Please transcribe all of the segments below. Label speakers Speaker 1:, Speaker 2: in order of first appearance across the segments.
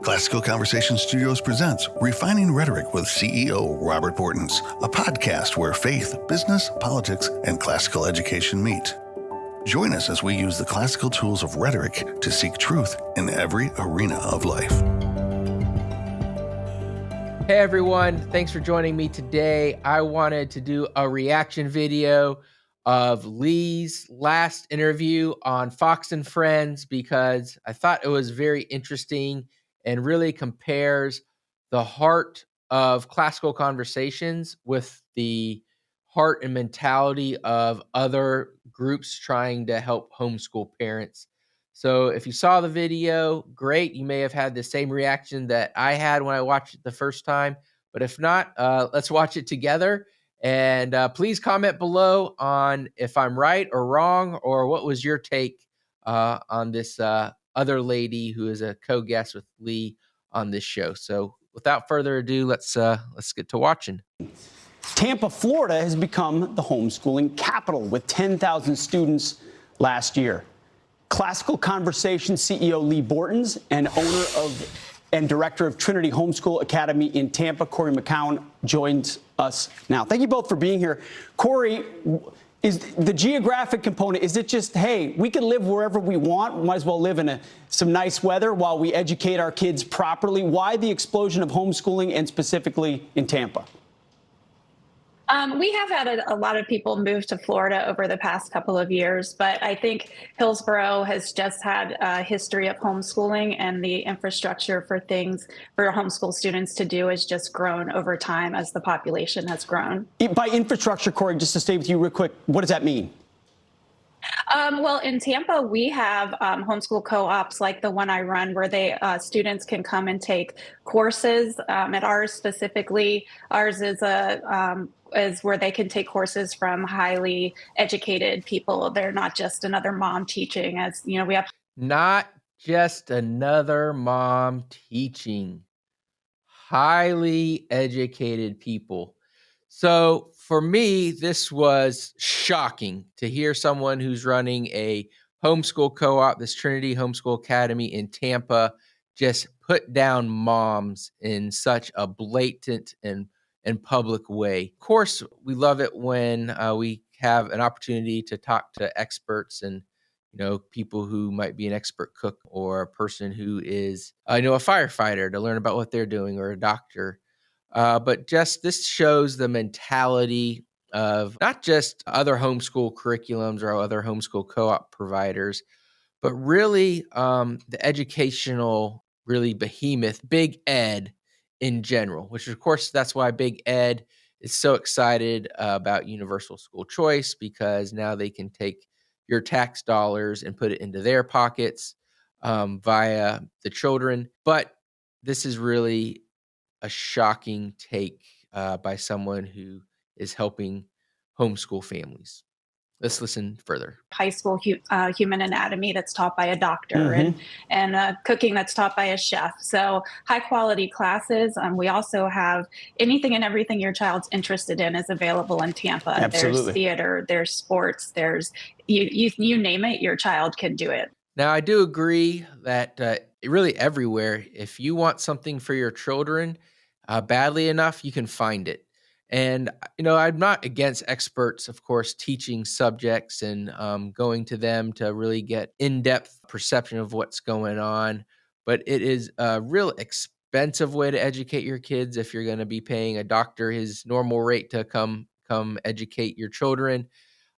Speaker 1: Classical Conversation Studios presents Refining Rhetoric with CEO Robert Bortins, a podcast where faith, business, politics, and classical education meet. Join us as we use the classical tools of rhetoric to seek truth in every arena of life.
Speaker 2: Hey everyone, thanks for joining me today. I wanted to do a reaction video of Leigh's last interview on Fox and Friends because I thought it was very interesting and really compares the heart of classical conversations with the heart and mentality of other groups trying to help homeschool parents. So if you saw the video, great. You may have had the same reaction that I had when I watched it the first time. But if not, let's watch it together. And please comment below on if I'm right or wrong, or what was your take on this other lady who is a co-guest with Leigh on this show. So without further ado, let's get to watching.
Speaker 3: Tampa, Florida has become the homeschooling capital with 10,000 students last year. Classical Conversation CEO Leigh Bortins and owner of and director of Trinity Homeschool Academy in Tampa, Corey McKeown, joins us now. Thank you both for being here. Corey, is the geographic component, is it just, hey, we can live wherever we want, we might as well live in some nice weather while we educate our kids properly? Why the explosion of homeschooling, and specifically in Tampa?
Speaker 4: We have had a lot of people move to Florida over the past couple of years, but I think Hillsborough has just had a history of homeschooling, and the infrastructure for things for homeschool students to do has just grown over time as the population has grown.
Speaker 3: By infrastructure, Corey, just to stay with you real quick, what does that mean?
Speaker 4: Well, in Tampa, we have homeschool co-ops like the one I run, where students can come and take courses. At ours specifically, ours is where they can take courses from highly educated people. They're not just another mom teaching, as you know. We have
Speaker 2: not just another mom teaching, highly educated people. So for me, this was shocking to hear someone who's running a homeschool co-op, this Trinity Homeschool Academy in Tampa, just put down moms in such a blatant and public way. Of course, we love it when we have an opportunity to talk to experts and people who might be an expert cook or a person who is a firefighter, to learn about what they're doing, or a doctor. But just this shows the mentality of not just other homeschool curriculums or other homeschool co-op providers, but really the educational, really behemoth, Big Ed in general, which of course, that's why Big Ed is so excited about universal school choice, because now they can take your tax dollars and put it into their pockets via the children. But this is really a shocking take by someone who is helping homeschool families. Let's listen further.
Speaker 4: High school human anatomy that's taught by a doctor, and cooking that's taught by a chef. So high quality classes. We also have anything and everything your child's interested in is available in Tampa.
Speaker 3: Absolutely.
Speaker 4: There's theater, there's sports, there's you name it, your child can do it.
Speaker 2: Now, I do agree that really everywhere, if you want something for your children badly enough, you can find it. And, I'm not against experts, of course, teaching subjects and going to them to really get in-depth perception of what's going on. But it is a real expensive way to educate your kids if you're going to be paying a doctor his normal rate to come educate your children.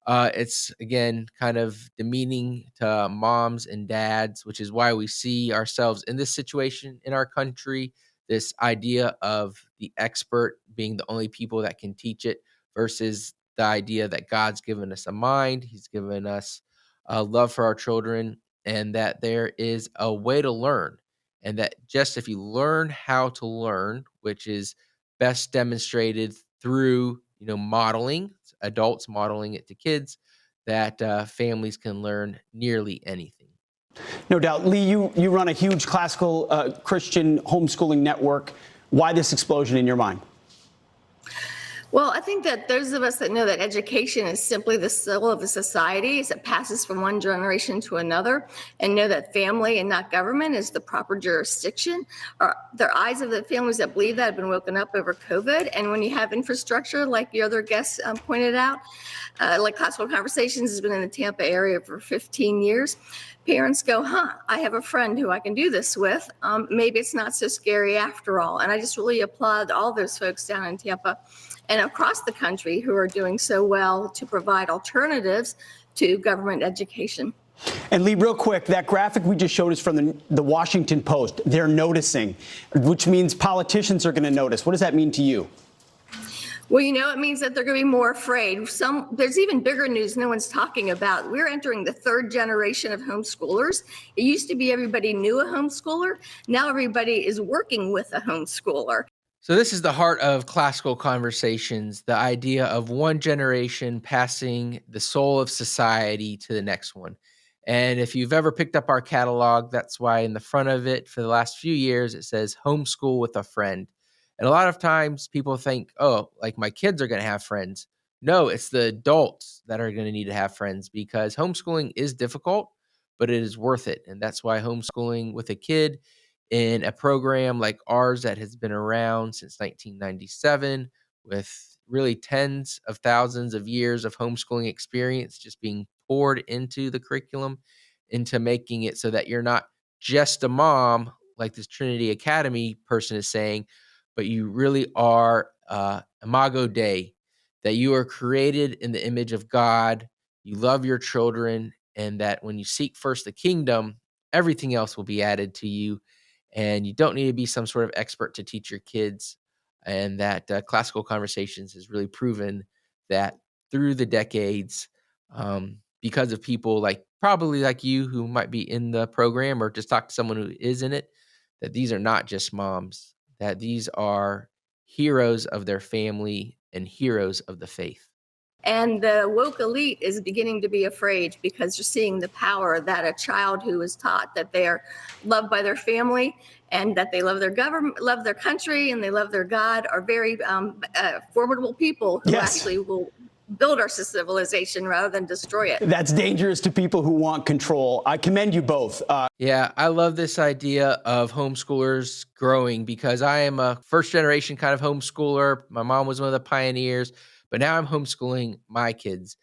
Speaker 2: It's, again, kind of demeaning to moms and dads, which is why we see ourselves in this situation in our country. This idea of the expert being the only people that can teach it, versus the idea that God's given us a mind, he's given us a love for our children, and that there is a way to learn. And that just if you learn how to learn, which is best demonstrated through, modeling, adults modeling it to kids, that families can learn nearly anything.
Speaker 3: No doubt. Leigh, you run a huge classical Christian homeschooling network. Why this explosion in your mind?
Speaker 5: Well, I think that those of us that know that education is simply the soul of a society as it passes from one generation to another, and know that family and not government is the proper jurisdiction, their eyes of the families that believe that have been woken up over COVID. And when you have infrastructure, like the other guests pointed out, like Classical Conversations has been in the Tampa area for 15 years. Parents go, I have a friend who I can do this with. Maybe it's not so scary after all. And I just really applaud all those folks down in Tampa and across the country who are doing so well to provide alternatives to government education.
Speaker 3: And Leigh, real quick, that graphic we just showed is from the Washington Post. They're noticing, which means politicians are going to notice. What does that mean to you?
Speaker 5: Well, it means that they're going to be more afraid. There's even bigger news no one's talking about. We're entering the third generation of homeschoolers. It used to be everybody knew a homeschooler. Now everybody is working with a homeschooler.
Speaker 2: So this is the heart of Classical Conversations, the idea of one generation passing the soul of society to the next one. And if you've ever picked up our catalog, that's why in the front of it for the last few years, it says homeschool with a friend. And a lot of times people think, oh, like my kids are going to have friends. No, it's the adults that are going to need to have friends because homeschooling is difficult, but it is worth it. And that's why homeschooling with a kid in a program like ours that has been around since 1997 with really tens of thousands of years of homeschooling experience just being poured into the curriculum, into making it so that you're not just a mom, like this Trinity Academy person is saying, but you really are imago Dei, that you are created in the image of God, you love your children, and that when you seek first the kingdom, everything else will be added to you. And you don't need to be some sort of expert to teach your kids. And that Classical Conversations has really proven that through the decades, because of people probably like you who might be in the program or just talk to someone who is in it, that these are not just moms, that these are heroes of their family and heroes of the faith.
Speaker 5: And the woke elite is beginning to be afraid because you're seeing the power that a child who is taught that they are loved by their family and that they love their government, love their country, and they love their God are very formidable people who actually will build our civilization rather than destroy it.
Speaker 3: That's dangerous to people who want control. I commend you both.
Speaker 2: Yeah, I love this idea of homeschoolers growing because I am a first generation kind of homeschooler. My mom was one of the pioneers, but now I'm homeschooling my kids.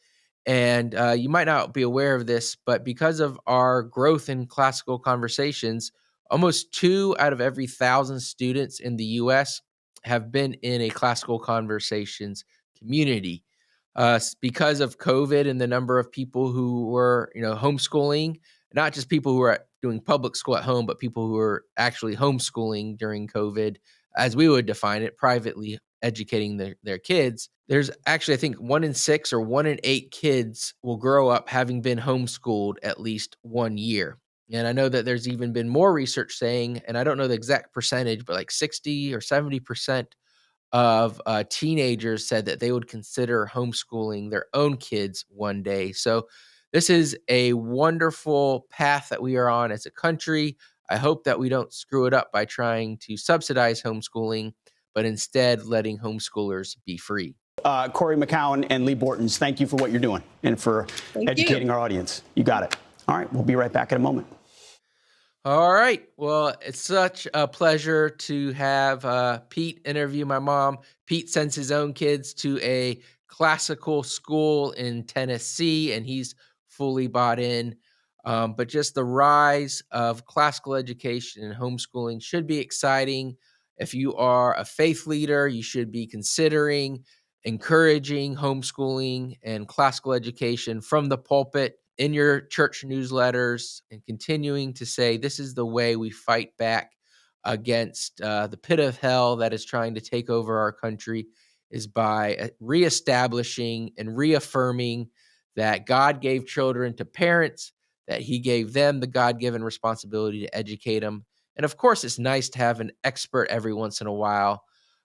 Speaker 2: And you might not be aware of this, but because of our growth in Classical Conversations, almost 2 out of every 1,000 students in the U.S. have been in a Classical Conversations community. Because of COVID and the number of people who were, homeschooling, not just people who are doing public school at home, but people who are actually homeschooling during COVID, as we would define it, privately educating their kids. There's actually, I think 1 in 6 or 1 in 8 kids will grow up having been homeschooled at least 1 year. And I know that there's even been more research saying, and I don't know the exact percentage, but like 60 or 70% of teenagers said that they would consider homeschooling their own kids one day. So this is a wonderful path that we are on as a country. I hope that we don't screw it up by trying to subsidize homeschooling, but instead letting homeschoolers be free.
Speaker 3: Corey McKeown and Leigh Bortins, thank you for what you're doing and for educating our audience. You got it. All right, we'll be right back in a moment.
Speaker 2: All right. Well, it's such a pleasure to have Pete interview my mom. Pete sends his own kids to a classical school in Tennessee, and he's fully bought in. But just the rise of classical education and homeschooling should be exciting. If you are a faith leader, you should be considering encouraging homeschooling and classical education from the pulpit in your church newsletters, and continuing to say this is the way we fight back against the pit of hell that is trying to take over our country, is by reestablishing and reaffirming that God gave children to parents, that he gave them the God-given responsibility to educate them. And of course, it's nice to have an expert every once in a while,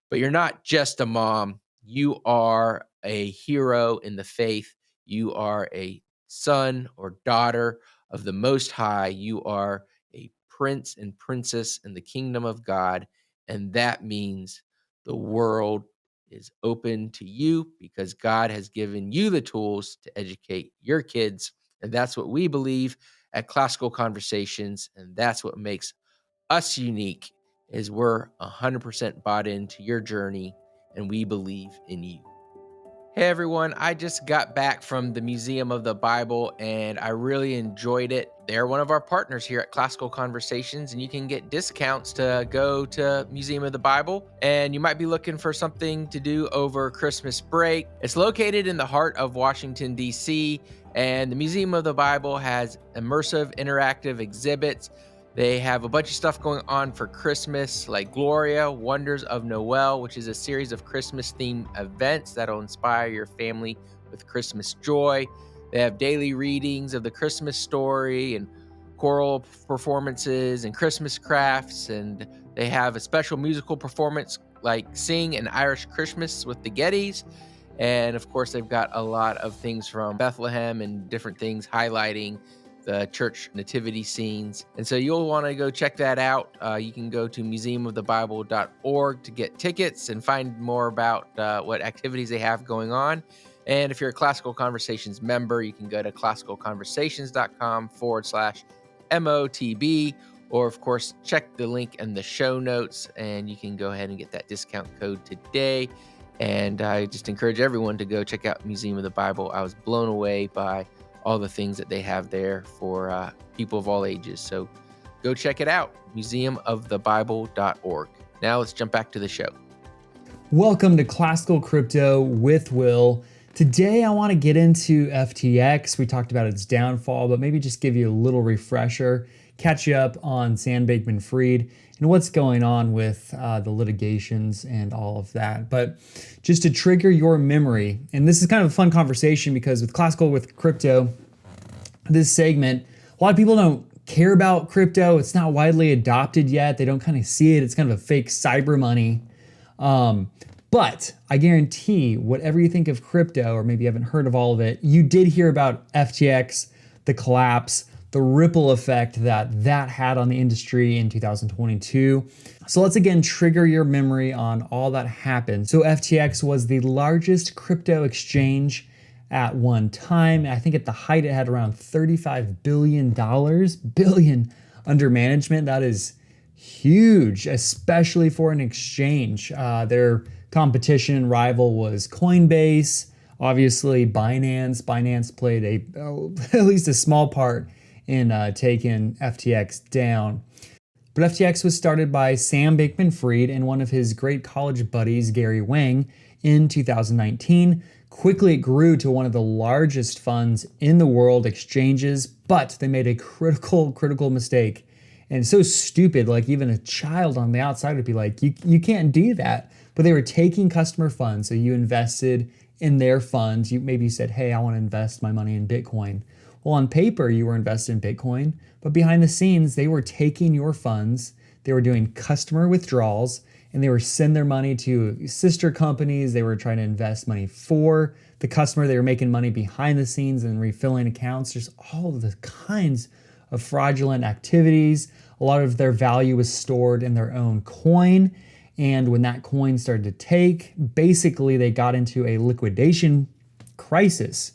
Speaker 2: but you're not just a mom. You are a hero in the faith. You are a son or daughter of the Most High. You are a prince and princess in the kingdom of God. And that means the world is open to you because God has given you the tools to educate your kids. And that's what we believe at Classical Conversations. And that's what makes us unique is we're 100% bought into your journey and we believe in you. Hey everyone, I just got back from the Museum of the Bible and I really enjoyed it. They're one of our partners here at Classical Conversations and you can get discounts to go to Museum of the Bible, and you might be looking for something to do over Christmas break. It's located in the heart of Washington, D.C., and the Museum of the Bible has immersive interactive exhibits. They have a bunch of stuff going on for Christmas, like Gloria, Wonders of Noel, which is a series of Christmas-themed events that'll inspire your family with Christmas joy. They have daily readings of the Christmas story and choral performances and Christmas crafts, and they have a special musical performance like Sing an Irish Christmas with the Gettys. And of course, they've got a lot of things from Bethlehem and different things highlighting the church nativity scenes. And so you'll want to go check that out. You can go to museumofthebible.org to get tickets and find more about what activities they have going on. And if you're a Classical Conversations member, you can go to classicalconversations.com/MOTB, or of course, check the link in the show notes and you can go ahead and get that discount code today. And I just encourage everyone to go check out Museum of the Bible. I was blown away by all the things that they have there for people of all ages. So go check it out, museumofthebible.org. Now let's jump back to the show.
Speaker 6: Welcome to Classical Crypto with Will. Today I want to get into FTX. We talked about its downfall, but maybe just give you a little refresher, catch you up on Sam-Bankman Fried and what's going on with the litigations and all of that. But just to trigger your memory, and this is kind of a fun conversation because with Classical with Crypto, this segment, a lot of people don't care about crypto. It's not widely adopted yet. They don't kind of see it. It's kind of a fake cyber money. But I guarantee whatever you think of crypto, or maybe you haven't heard of all of it, you did hear about FTX, the collapse, the ripple effect that had on the industry in 2022. So let's again trigger your memory on all that happened. So FTX was the largest crypto exchange at one time. I think at the height it had around $35 billion under management. That is huge, especially for an exchange. Their competition and rival was Coinbase, obviously Binance. Binance played at least a small part in taking FTX down. But FTX was started by Sam-Bankman Fried and one of his great college buddies, Gary Wang, in 2019. Quickly it grew to one of the largest funds in the world, exchanges, but they made a critical mistake. And so stupid, like even a child on the outside would be like, you can't do that. But they were taking customer funds. So you invested in their funds. You said, hey, I want to invest my money in Bitcoin. Well, on paper, you were invested in Bitcoin, but behind the scenes, they were taking your funds, they were doing customer withdrawals, and they were sending their money to sister companies. They were trying to invest money for the customer. They were making money behind the scenes and refilling accounts. There's all of the kinds of fraudulent activities. A lot of their value was stored in their own coin. And when that coin started to take, basically they got into a liquidation crisis.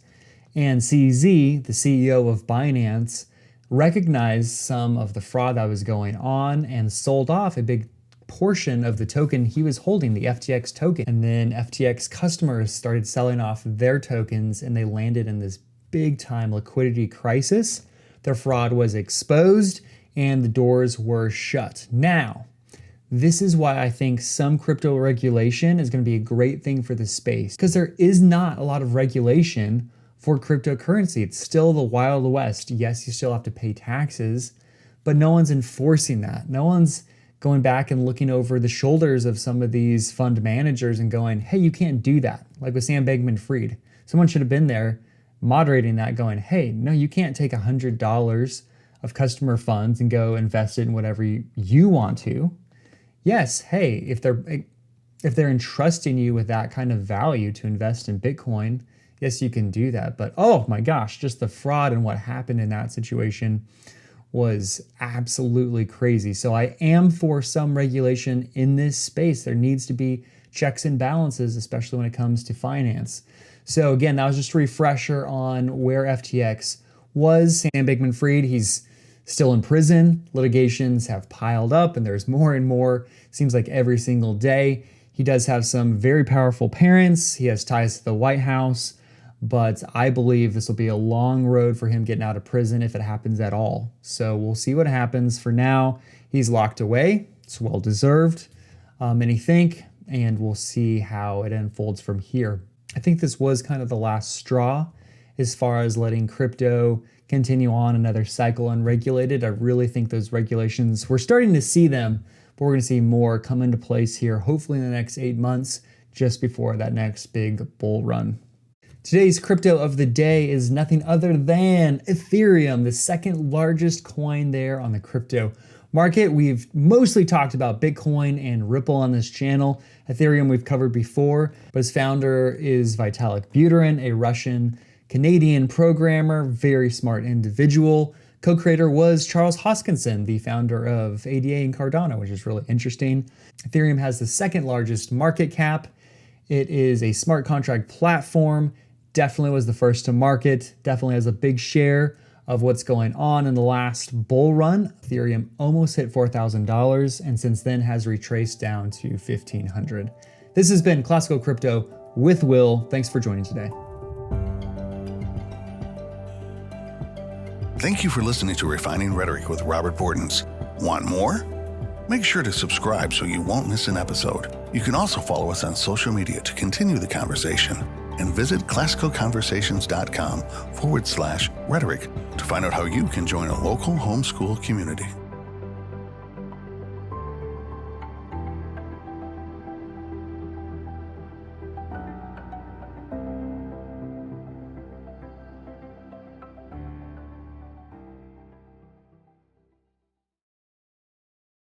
Speaker 6: And CZ, the CEO of Binance, recognized some of the fraud that was going on and sold off a big portion of the token he was holding, the FTX token. And then FTX customers started selling off their tokens and they landed in this big time liquidity crisis. Their fraud was exposed and the doors were shut. Now, this is why I think some crypto regulation is going to be a great thing for the space, because there is not a lot of regulation for cryptocurrency. It's still the Wild West. Yes, you still have to pay taxes, but no one's enforcing that. No one's going back and looking over the shoulders of some of these fund managers and going, hey, you can't do that. Like with Sam-Bankman Fried. Someone should have been there moderating that, going, hey, no, you can't take $100 of customer funds and go invest it in whatever you want to. Yes, hey, if they're entrusting you with that kind of value to invest in Bitcoin, yes, you can do that. But oh my gosh, just the fraud and what happened in that situation was absolutely crazy. So I am for some regulation in this space. There needs to be checks and balances, especially when it comes to finance. So again, that was just a refresher on where FTX was. Sam-Bankman Fried, he's still in prison. Litigations have piled up and there's more and more, seems like every single day. He does have some very powerful parents. He has ties to the White House, but I believe this will be a long road for him getting out of prison if it happens at all. So we'll see what happens. For now, he's locked away. It's well deserved, many think, and we'll see how it unfolds from here. I think this was kind of the last straw as far as letting crypto continue on another cycle unregulated. I really think those regulations, we're starting to see them, but we're going to see more come into place here, hopefully in the next 8 months, just before that next big bull run. Today's crypto of the day is nothing other than Ethereum, the second largest coin there on the crypto market. We've mostly talked about Bitcoin and Ripple on this channel. Ethereum we've covered before, but its founder is Vitalik Buterin, a Russian-Canadian programmer, very smart individual. Co-creator was Charles Hoskinson, the founder of ADA and Cardano, which is really interesting. Ethereum has the second largest market cap. It is a smart contract platform, definitely was the first to market, definitely has a big share of what's going on in the last bull run. Ethereum almost hit $4,000 and since then has retraced down to $1,500. This has been Classical Crypto with Will. Thanks for joining today.
Speaker 1: Thank you for listening to Refining Rhetoric with Robert Bortins. Want more? Make sure to subscribe so you won't miss an episode. You can also follow us on social media to continue the conversation. And visit classicalconversations.com/rhetoric to find out how you can join a local homeschool community.